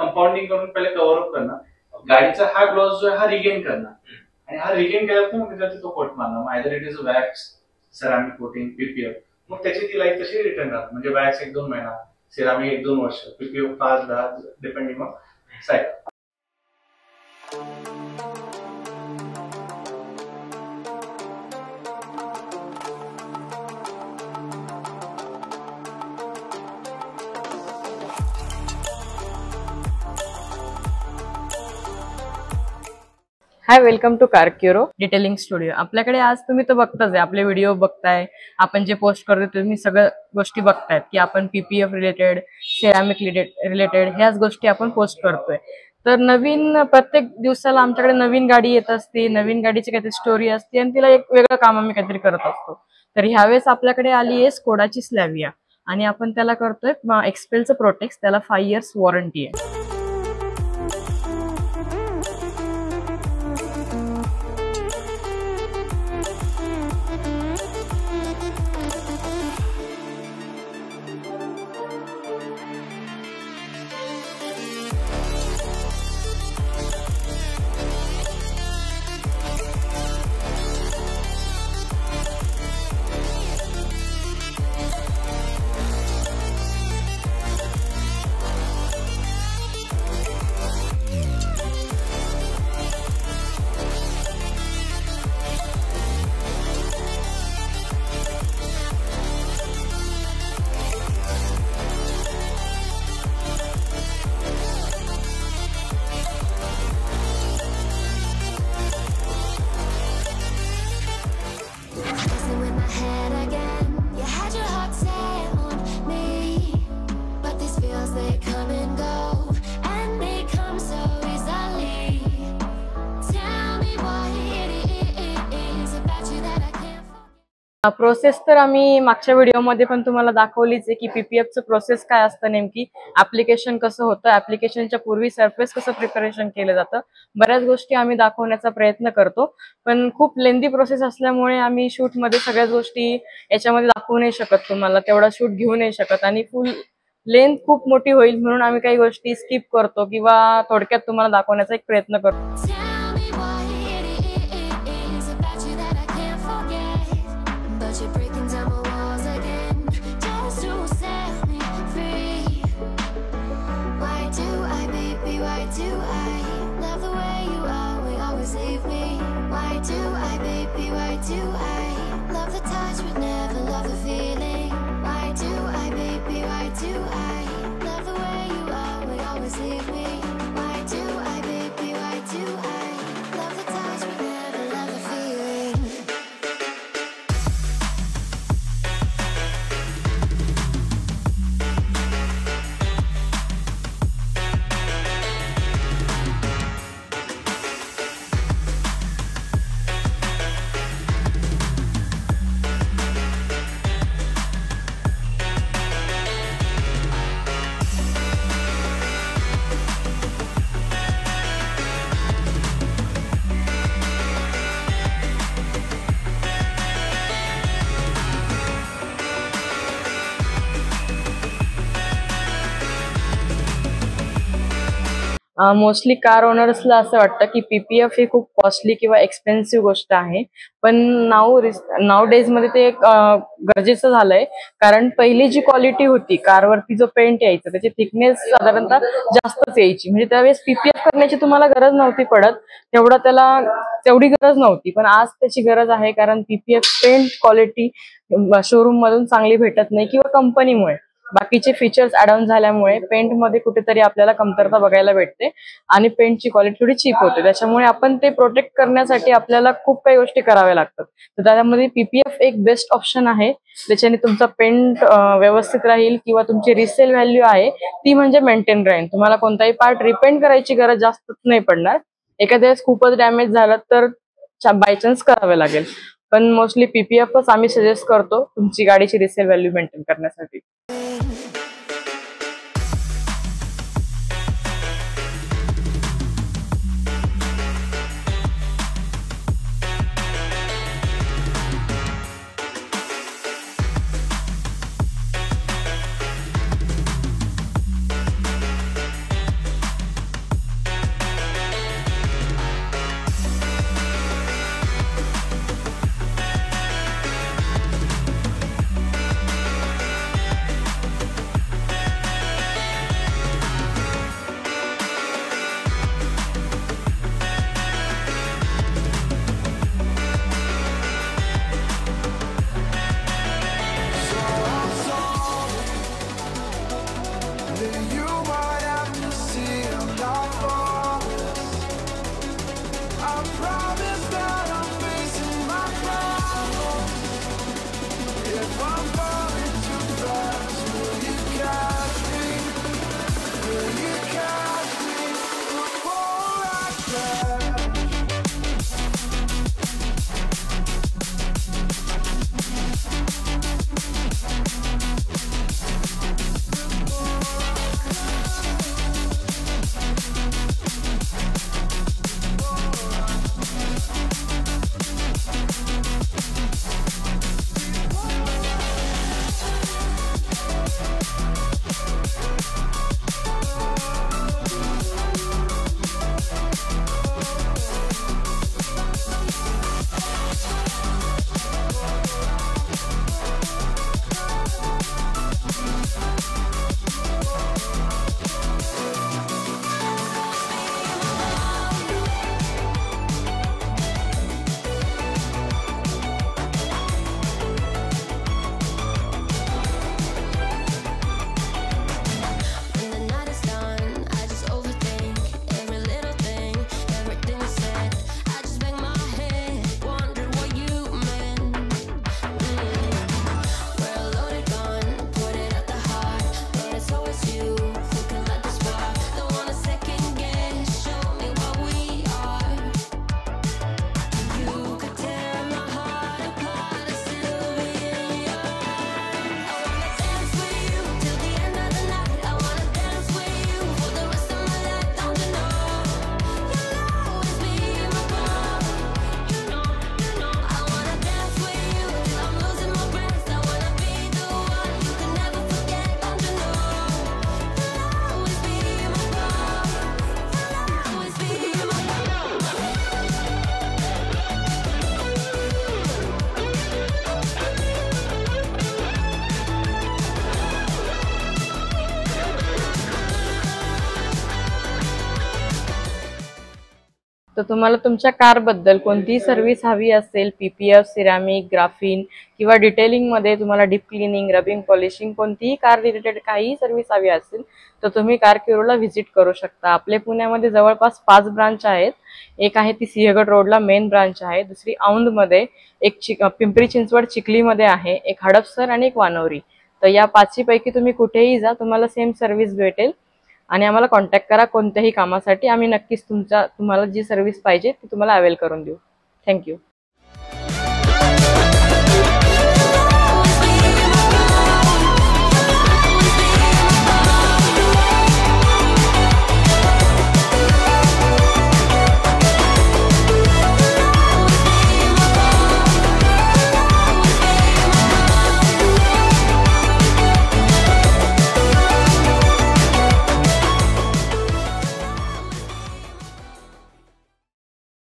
Compounding करून पहिले cover up करणार, गाडीचा हा ग्लॉस जो आहे हा रिगेन करणार, आणि हा रिगेन केल्यावर मग त्याच्यावरती तो कोट मारणार. मग either it is wax, ceramic coating, PPF. मग त्याची ती लाईफ तशी रिटर्न राहते. म्हणजे वॅक्स 1-2 महिना, सेरामिक 1-2 वर्ष, PPF 5-10, depending on size. Hi, welcome to Carcuro detailing studio. आपल्याकडे आज तुम्ही तर बघताच आहे, आपले व्हिडिओ बघताय, आपण जे पोस्ट करतो तुम्ही सगळ्या गोष्टी बघतायत की आपण पीपीएफ रिलेटेड, सेरामिक रिलेटेड ह्याच गोष्टी आपण पोस्ट करतोय. तर नवीन प्रत्येक दिवसाला आमच्याकडे नवीन गाडी येत असते, नवीन गाडीची काहीतरी स्टोरी असते आणि तिला एक वेगळं काम आम्ही काहीतरी करत असतो. तर ह्यावेळेस आपल्याकडे आली आहे स्कोडाची स्लॅविया आणि आपण त्याला करतोय एक्सपेलचं प्रोटेक्ट. त्याला 5 years वॉरंटी आहे. प्रोसेस तर आम्ही मागच्या व्हिडिओमध्ये पण तुम्हाला दाखवलीच आहे की पीपीएफचं प्रोसेस काय असतं, नेमकी ऍप्लिकेशन कसं होतं, ऍप्लिकेशनच्या पूर्वी सरफेस कसं प्रिपरेशन केलं जातं, बऱ्याच गोष्टी आम्ही दाखवण्याचा प्रयत्न करतो. पण खूप लेंदी प्रोसेस असल्यामुळे आम्ही शूटमध्ये सगळ्याच गोष्टी याच्यामध्ये दाखवू नाही शकत, तुम्हाला तेवढा शूट घेऊ नाही शकत आणि फुल लेंथ खूप मोठी होईल म्हणून आम्ही काही गोष्टी स्किप करतो किंवा थोडक्यात तुम्हाला दाखवण्याचा एक प्रयत्न करतो. मोस्टली कार ओनर्सला असं वाटतं की पीपीएफ ही खूप कॉस्टली किंवा एक्सपेन्सिव्ह गोष्ट आहे, पण नाव डेज मध्ये ते एक गरजेचं झालंय. कारण पहिली जी क्वालिटी होती कारवरती, जो पेंट यायचा त्याची थिकनेस साधारणतः जास्तच यायची, म्हणजे त्यावेळेस पीपीएफ करण्याची तुम्हाला गरज नव्हती पडत, तेवढी गरज नव्हती. पण आज त्याची गरज आहे, कारण पीपीएफ पेंट क्वालिटी शोरूम मधून चांगली भेटत नाही किंवा कंपनीमुळे बाकीचे फीचर्स ऍड ऑन झाल्यामुळे पेंटमध्ये कुठेतरी आपल्याला कमतरता बघायला भेटते आणि पेंटची क्वालिटी थोडी चीप होते. त्याच्यामुळे आपण ते प्रोटेक्ट करण्यासाठी आपल्याला खूप काही गोष्टी कराव्या लागतात. तर त्यामध्ये पीपीएफ एक बेस्ट ऑप्शन आहे. त्याच्याने तुमचा पेंट व्यवस्थित राहील किंवा तुमची रिसेल व्हॅल्यू आहे ती म्हणजे मेंटेन राहील. तुम्हाला कोणताही पार्ट रिपेंट करायची गरज जास्त नाही पडणार. एखाद्या वेळेस खूपच डॅमेज झालं तर बाय चान्स करावे लागेल, पण मोस्टली पीपीएफच आम्ही सजेस्ट करतो तुमची गाडीची रिसेल व्हॅल्यू मेंटेन करण्यासाठी. तर तुम्हाला तुमच्या कारबद्दल कोणतीही सर्व्हिस हवी असेल, पीपीएफ, सिरामिक, ग्राफिन किंवा डिटेलिंगमध्ये तुम्हाला डीप क्लिनिंग, रबिंग, पॉलिशिंग, कोणतीही कार रिलेटेड काहीही सर्व्हिस हवी असेल तर तुम्ही कार क्युरोला व्हिजिट करू शकता. आपले पुण्यामध्ये जवळपास 5 ब्रांच आहेत. एक आहे ती सिंहगड रोडला मेन ब्रांच आहे, दुसरी औंधमध्ये, एक पिंपरी चिंचवड चिखलीमध्ये आहे, एक हडपसर आणि एक वानवरी. तर या 5 पैकी तुम्ही कुठेही जा, तुम्हाला सेम सर्व्हिस भेटेल. आणि आम्हाला कॉन्टॅक्ट करा कोणत्याही कामासाठी. आम्ही नक्कीच तुम्हाला जी सर्व्हिस पाहिजे ती तुम्हाला अवेल करून देऊ. थँक्यू.